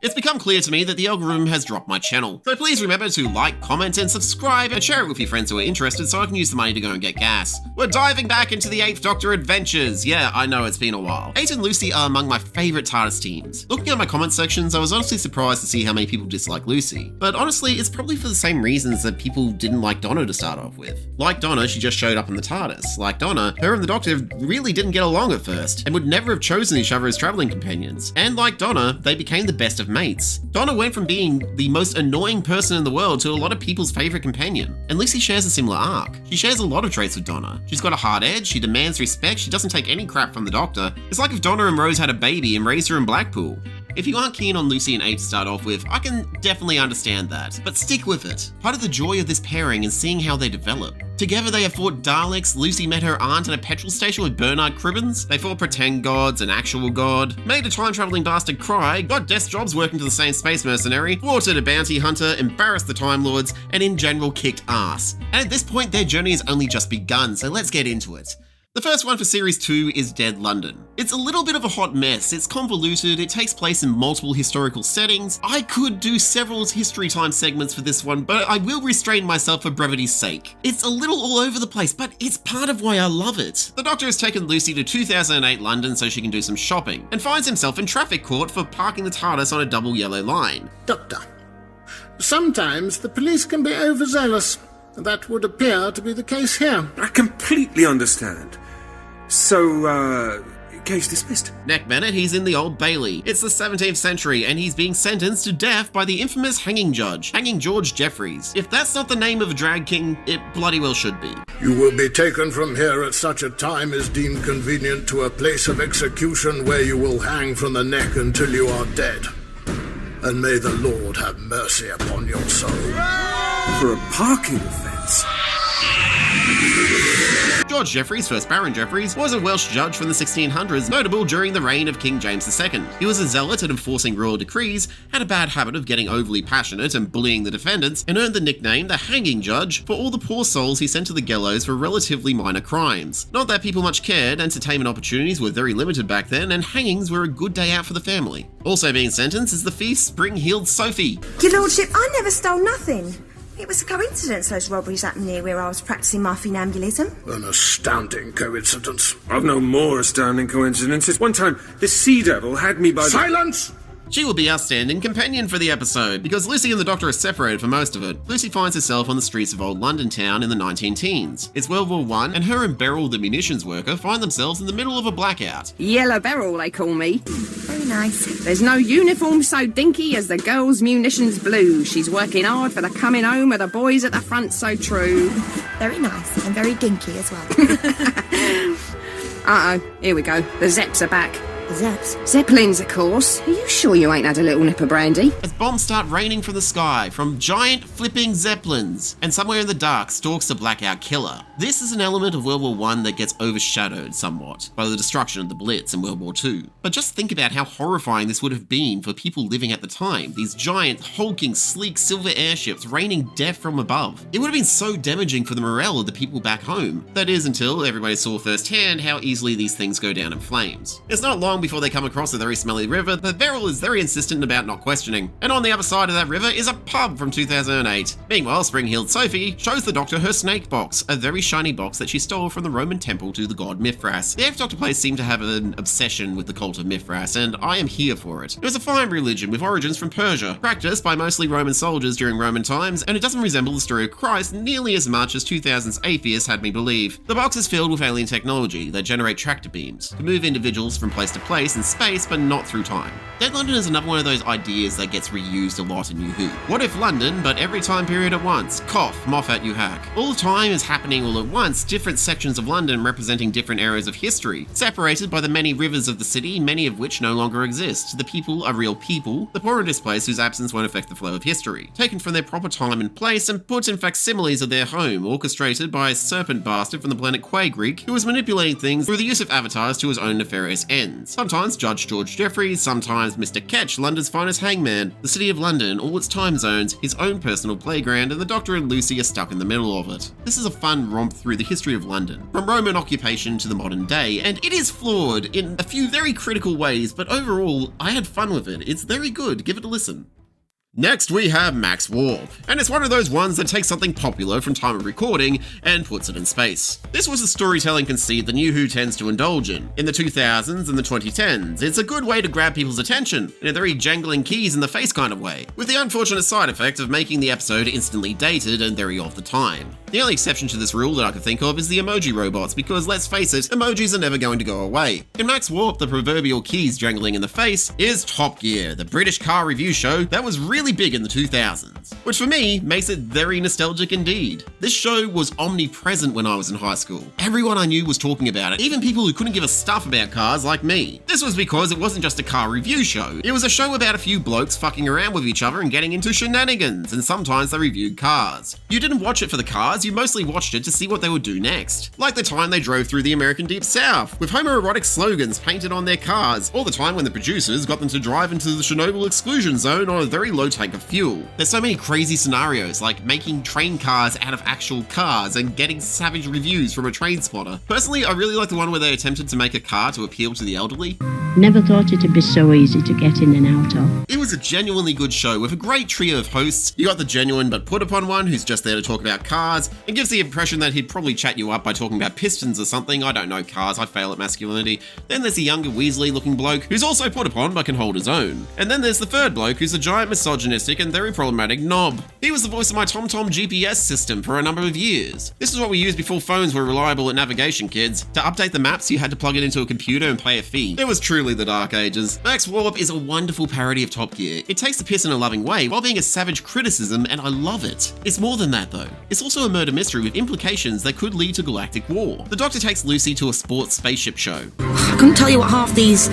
It's become clear to me that the algorithm has dropped my channel, so please remember to like, comment and subscribe and share it with your friends who are interested so I can use the money to go and get gas. We're diving back into the 8th Doctor adventures. Yeah, I know it's been a while. 8 and Lucy are among my favourite TARDIS teams. Looking at my comment sections, I was honestly surprised to see how many people dislike Lucy, but honestly it's probably for the same reasons that people didn't like Donna to start off with. Like Donna, she just showed up in the TARDIS. Like Donna, her and the Doctor really didn't get along at first, and would never have chosen each other as travelling companions. And like Donna, they became the best of mates. Donna went from being the most annoying person in the world to a lot of people's favourite companion. And Lucy shares a similar arc. She shares a lot of traits with Donna. She's got a hard edge, she demands respect, she doesn't take any crap from the Doctor. It's like if Donna and Rose had a baby and raised her in Blackpool. If you aren't keen on Lucy and 8 to start off with, I can definitely understand that, but stick with it. Part of the joy of this pairing is seeing how they develop. Together they have fought Daleks, Lucy met her aunt at a petrol station with Bernard Cribbins, they fought pretend gods, an actual god, made a time-travelling bastard cry, got desk jobs working for the same space mercenary, thwarted a bounty hunter, embarrassed the Time Lords, and in general kicked ass. And at this point their journey has only just begun, so let's get into it. The first one for Series 2 is Dead London. It's a little bit of a hot mess, it's convoluted, it takes place in multiple historical settings. I could do several history time segments for this one, but I will restrain myself for brevity's sake. It's a little all over the place, but it's part of why I love it. The Doctor has taken Lucy to 2008 London so she can do some shopping, and finds himself in traffic court for parking the TARDIS on a double yellow line. Doctor, sometimes the police can be overzealous. That would appear to be the case here. I completely understand. So, case dismissed. Next minute, he's in the Old Bailey. It's the 17th century, and he's being sentenced to death by the infamous hanging judge, Hanging George Jeffreys. If that's not the name of a drag king, it bloody well should be. You will be taken from here at such a time as deemed convenient to a place of execution where you will hang from the neck until you are dead. And may the Lord have mercy upon your soul. For a parking offence? George Jeffreys, first Baron Jeffreys, was a Welsh judge from the 1600s, notable during the reign of King James II. He was a zealot at enforcing royal decrees, had a bad habit of getting overly passionate and bullying the defendants, and earned the nickname the Hanging Judge for all the poor souls he sent to the gallows for relatively minor crimes. Not that people much cared, entertainment opportunities were very limited back then, and hangings were a good day out for the family. Also being sentenced is the thief Spring-Heeled Sophie. Your Lordship, I never stole nothing. It was a coincidence those robberies happened near where I was practising my funambulism. An astounding coincidence. I've known more astounding coincidences. One time, the Sea Devil had me by the... Silence! She will be our stand-in companion for the episode, because Lucy and the Doctor are separated for most of it. Lucy finds herself on the streets of old London town in the 19-teens. It's World War I, and her and Beryl, the munitions worker, find themselves in the middle of a blackout. Yellow Beryl, they call me. Very nice. There's no uniform so dinky as the girl's munitions blue. She's working hard for the coming home of the boys at the front so true. Very nice, and very dinky as well. Uh-oh, here we go. The Zeps are back. Zeps? Zeppelins, of course. Are you sure you ain't had a little nip of brandy? As bombs start raining from the sky from giant flipping zeppelins, and somewhere in the dark stalks the blackout killer. This is an element of World War I that gets overshadowed somewhat by the destruction of the Blitz in World War II. But just think about how horrifying this would have been for people living at the time. These giant, hulking, sleek silver airships raining death from above. It would have been so damaging for the morale of the people back home. That is, until everybody saw firsthand how easily these things go down in flames. It's not long before they come across a very smelly river that Beryl is very insistent about not questioning. And on the other side of that river is a pub from 2008. Meanwhile, Spring-Heeled Sophie shows the Doctor her snake box, a very shiny box that she stole from the Roman temple to the god Mithras. The 8th Doctor plays seem to have an obsession with the cult of Mithras, and I am here for it. It was a fine religion with origins from Persia, practiced by mostly Roman soldiers during Roman times, and it doesn't resemble the story of Christ nearly as much as 2000's atheists had me believe. The box is filled with alien technology that generate tractor beams to move individuals from place to place in space, but not through time. Dead London is another one of those ideas that gets reused a lot in New Who. What if London, but every time period at once? Cough, Moffat, you hack. All the time is happening all at once, different sections of London representing different eras of history, separated by the many rivers of the city, many of which no longer exist. The people are real people, the poor and displaced whose absence won't affect the flow of history, taken from their proper time and place and put in facsimiles of their home, orchestrated by a serpent bastard from the planet Quaygreek who was manipulating things through the use of avatars to his own nefarious ends. Sometimes Judge George Jeffreys, sometimes Mr. Ketch, London's finest hangman, the city of London, all its time zones, his own personal playground, and the Doctor and Lucy are stuck in the middle of it. This is a fun, romp through the history of London, from Roman occupation to the modern day, and it is flawed in a few very critical ways, but overall, I had fun with it. It's very good. Give it a listen. Next, we have Max Warp, and it's one of those ones that takes something popular from time of recording and puts it in space. This was a storytelling conceit that New Who tends to indulge in the 2000s and the 2010s. It's a good way to grab people's attention, in a very jangling keys in the face kind of way, with the unfortunate side effect of making the episode instantly dated and very of the time. The only exception to this rule that I can think of is the emoji robots, because let's face it, emojis are never going to go away. In Max Warp, the proverbial keys jangling in the face is Top Gear, the British car review show that was really big in the 2000s, which for me makes it very nostalgic indeed. This show was omnipresent when I was in high school. Everyone I knew was talking about it, even people who couldn't give a stuff about cars like me. This was because it wasn't just a car review show, it was a show about a few blokes fucking around with each other and getting into shenanigans, and sometimes they reviewed cars. You didn't watch it for the cars, you mostly watched it to see what they would do next. Like the time they drove through the American Deep South, with homoerotic slogans painted on their cars, or the time when the producers got them to drive into the Chernobyl exclusion zone on a very low tank of fuel. There's so many crazy scenarios, like making train cars out of actual cars and getting savage reviews from a train spotter. Personally, I really like the one where they attempted to make a car to appeal to the elderly. Never thought it'd be so easy to get in and out of. It was a genuinely good show with a great trio of hosts. You got the genuine but put upon one who's just there to talk about cars and gives the impression that he'd probably chat you up by talking about pistons or something. I don't know cars, I fail at masculinity. Then there's the younger Weasley looking bloke who's also put upon but can hold his own. And then there's the third bloke who's a giant misogynistic and very problematic knob. He was the voice of my TomTom GPS system for a number of years. This is what we used before phones were reliable at navigation, kids. To update the maps, you had to plug it into a computer and pay a fee. It was truly the dark ages. Max Warp is a wonderful parody of Top Gear. It takes the piss in a loving way while being a savage criticism, and I love it. It's more than that though. It's also a murder mystery with implications that could lead to galactic war. The Doctor takes Lucy to a sports spaceship show. I couldn't tell you what half these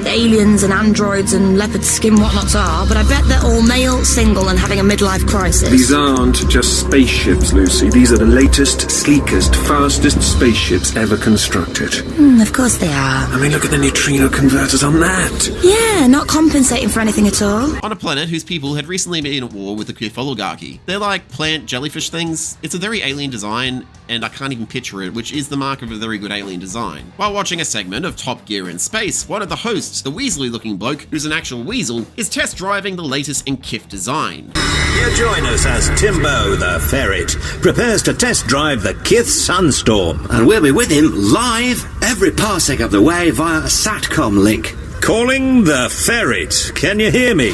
aliens and androids and leopard skin whatnots are, but I bet they're all male, single, and having a midlife crisis. These aren't just spaceships, Lucy. These are the latest, sleekest, fastest spaceships ever constructed. Of course they are. I mean, look at the neutrino converters on that. Yeah, not compensating for anything at all. On a planet whose people had recently been at war with the Kith oligarchy. They're like plant jellyfish things. It's a very alien design, and I can't even picture it, which is the mark of a very good alien design. While watching a segment of Top Gear in space, one of the hosts, the Weasley-looking bloke, who's an actual weasel, is test driving the latest in Kith design. Here join us as Timbo the Ferret prepares to test drive the Kith Sunstorm. And we'll be with him live every parsec of the way via a SATCOM link. Calling the Ferret. Can you hear me?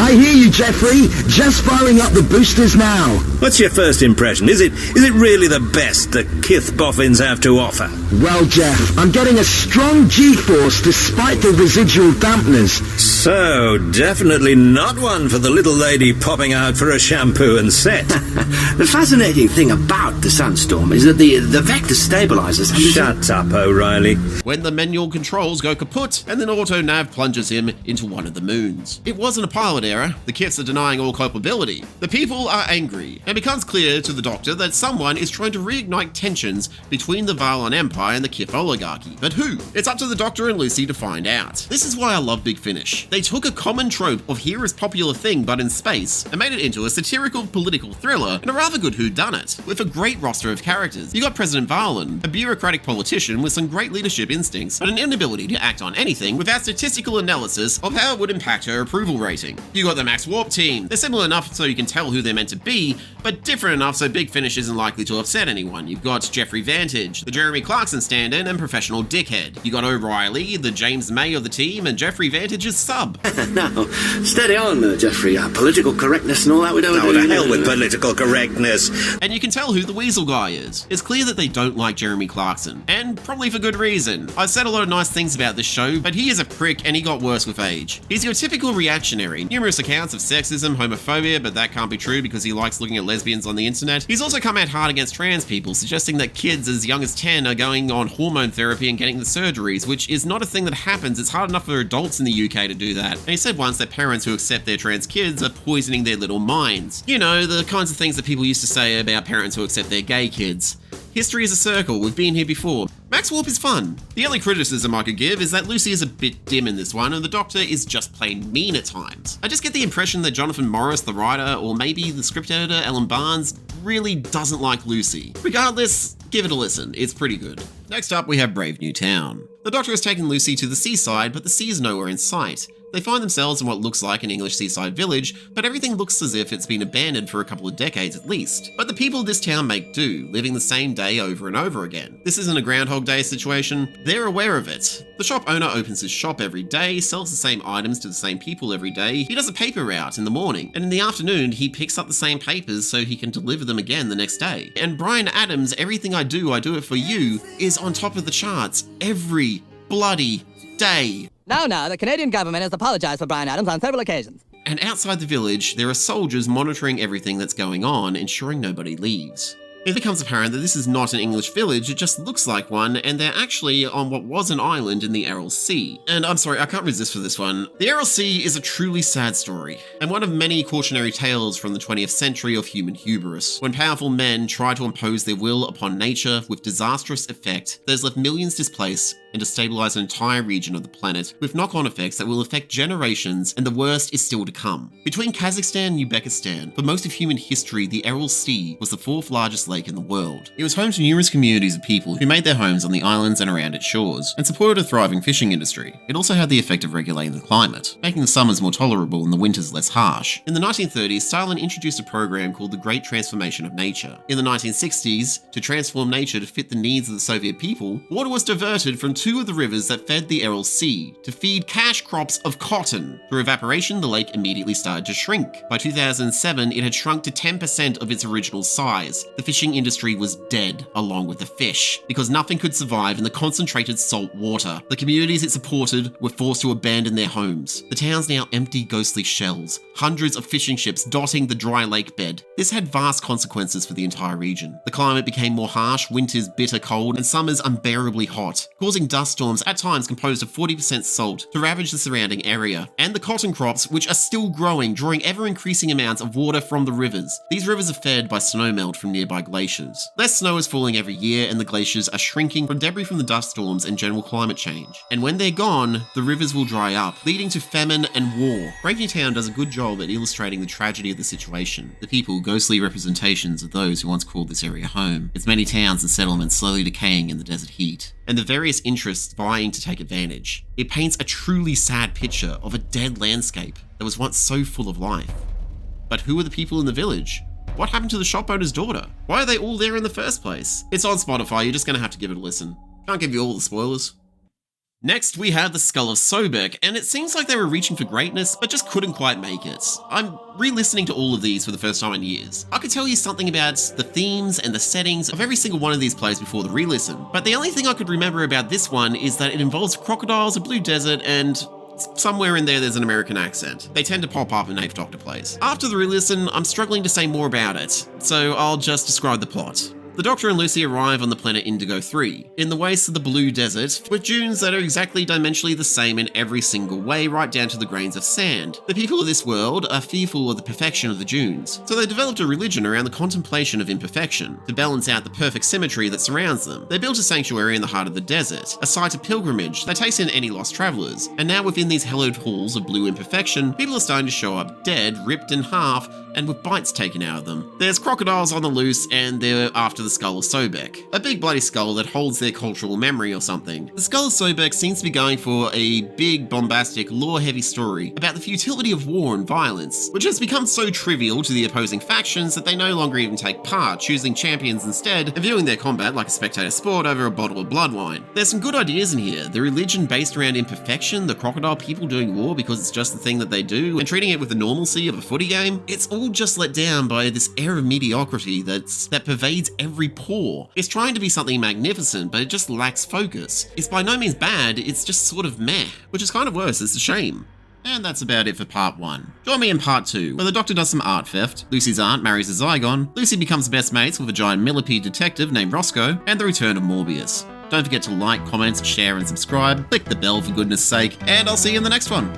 I hear you, Jeffrey. Just firing up the boosters now. What's your first impression? Is it really the best the Kith boffins have to offer? Well, Jeff, I'm getting a strong G-force despite the residual dampeners. So, definitely not one for the little lady popping out for a shampoo and set. The fascinating thing about the Sunstorm is that the vector stabilizers... Shut up, O'Reilly. When the manual controls go kaput, and then auto-nav plunges him into one of the moons. It wasn't a pilot error. The Kiths are denying all culpability. The people are angry, and it becomes clear to the Doctor that someone is trying to reignite tensions between the Valon Empire and the Kith oligarchy. But who? It's up to the Doctor and Lucy to find out. This is why I love Big Finish. They took a common trope of here is popular thing but in space, and made it into a satirical political thriller and a rather good whodunit, with a great roster of characters. You got President Valon, a bureaucratic politician with some great leadership instincts, but an inability to act on anything without statistical analysis of how it would impact her approval rating. You got the Max Warp team. They're similar enough so you can tell who they're meant to be, but different enough so Big Finish isn't likely to upset anyone. You've got Jeffrey Vantage, the Jeremy Clarkson stand-in and professional dickhead. You got O'Reilly, the James May of the team, and Jeffrey Vantage's sub. No, steady on, Jeffrey. Political correctness and all that we don't... Oh, the hell with political correctness. And you can tell who the Weasel guy is. It's clear that they don't like Jeremy Clarkson, and probably for good reason. I've said a lot of nice things about this show, but he is a prick and he got worse with age. He's your typical reactionary. Numerous accounts of sexism, homophobia, but that can't be true because he likes looking at lesbians on the internet. He's also come out hard against trans people, suggesting that kids as young as 10 are going on hormone therapy and getting the surgeries, which is not a thing that happens. It's hard enough for adults in the UK to do that. And he said once that parents who accept their trans kids are poisoning their little minds. You know, the kinds of things that people used to say about parents who accept their gay kids. History is a circle, we've been here before. Max Warp is fun. The only criticism I could give is that Lucy is a bit dim in this one and the Doctor is just plain mean at times. I just get the impression that Jonathan Morris, the writer, or maybe the script editor, Ellen Barnes, really doesn't like Lucy. Regardless, give it a listen, it's pretty good. Next up we have Brave New Town. The Doctor has taken Lucy to the seaside, but the sea is nowhere in sight. They find themselves in what looks like an English seaside village, but everything looks as if it's been abandoned for a couple of decades at least. But the people of this town make do, living the same day over and over again. This isn't a Groundhog Day situation, they're aware of it. The shop owner opens his shop every day, sells the same items to the same people every day, he does a paper route in the morning, and in the afternoon he picks up the same papers so he can deliver them again the next day. And Bryan Adams' Everything I Do It For You is on top of the charts every bloody day. Now, the Canadian government has apologized for Bryan Adams on several occasions. And outside the village, there are soldiers monitoring everything that's going on, ensuring nobody leaves. It becomes apparent that this is not an English village, it just looks like one, and they're actually on what was an island in the Aral Sea. And I'm sorry, I can't resist for this one. The Aral Sea is a truly sad story, and one of many cautionary tales from the 20th century of human hubris, when powerful men try to impose their will upon nature with disastrous effect that has left millions displaced and destabilize an entire region of the planet with knock-on effects that will affect generations, and the worst is still to come. Between Kazakhstan and Uzbekistan, for most of human history, the Aral Sea was the fourth largest lake in the world. It was home to numerous communities of people who made their homes on the islands and around its shores, and supported a thriving fishing industry. It also had the effect of regulating the climate, making the summers more tolerable and the winters less harsh. In the 1930s, Stalin introduced a program called the Great Transformation of Nature. In the 1960s, to transform nature to fit the needs of the Soviet people, water was diverted from two of the rivers that fed the Aral Sea to feed cash crops of cotton. Through evaporation, the lake immediately started to shrink. By 2007, it had shrunk to 10% of its original size. The fishing industry was dead, along with the fish, because nothing could survive in the concentrated salt water. The communities it supported were forced to abandon their homes. The town's now empty, ghostly shells, hundreds of fishing ships dotting the dry lake bed. This had vast consequences for the entire region. The climate became more harsh, winters bitter cold, and summers unbearably hot, causing dust storms at times composed of 40% salt to ravage the surrounding area, and the cotton crops, which are still growing, drawing ever-increasing amounts of water from the rivers. These rivers are fed by snowmelt from nearby glaciers. Less snow is falling every year, and the glaciers are shrinking from debris from the dust storms and general climate change. And when they're gone, the rivers will dry up, leading to famine and war. Brave New Town does a good job at illustrating the tragedy of the situation. The people, ghostly representations of those who once called this area home. Its many towns and settlements slowly decaying in the desert heat, and the various interests vying to take advantage. It paints a truly sad picture of a dead landscape that was once so full of life. But who are the people in the village? What happened to the shop owner's daughter? Why are they all there in the first place? It's on Spotify, you're just gonna have to give it a listen. Can't give you all the spoilers. Next, we have the Skull of Sobec, and it seems like they were reaching for greatness, but just couldn't quite make it. I'm re-listening to all of these for the first time in years. I could tell you something about the themes and the settings of every single one of these plays before the re-listen, but the only thing I could remember about this one is that it involves crocodiles, a blue desert, and somewhere in there there's an American accent. They tend to pop up in 8th Doctor plays. After the re-listen, I'm struggling to say more about it, so I'll just describe the plot. The Doctor and Lucy arrive on the planet Indigo 3, in the wastes of the Blue Desert, with dunes that are exactly dimensionally the same in every single way, right down to the grains of sand. The people of this world are fearful of the perfection of the dunes, so they developed a religion around the contemplation of imperfection, to balance out the perfect symmetry that surrounds them. They built a sanctuary in the heart of the desert, a site of pilgrimage that takes in any lost travellers, and now within these hallowed halls of blue imperfection, people are starting to show up dead, ripped in half, and with bites taken out of them. There's crocodiles on the loose, and they're after the Skull of Sobec, a big bloody skull that holds their cultural memory or something. The Skull of Sobec seems to be going for a big, bombastic, lore-heavy story about the futility of war and violence, which has become so trivial to the opposing factions that they no longer even take part, choosing champions instead and viewing their combat like a spectator sport over a bottle of blood wine. There's some good ideas in here. The religion based around imperfection, the crocodile people doing war because it's just the thing that they do, and treating it with the normalcy of a footy game, it's all just let down by this air of mediocrity that pervades every pore. It's trying to be something magnificent, but it just lacks focus. It's by no means bad, it's just sort of meh, which is kind of worse, it's a shame. And that's about it for part 1. Join me in part 2, where the Doctor does some art theft, Lucy's aunt marries a Zygon, Lucy becomes best mates with a giant millipede detective named Roscoe, and the return of Morbius. Don't forget to like, comment, share and subscribe, click the bell for goodness sake, and I'll see you in the next one.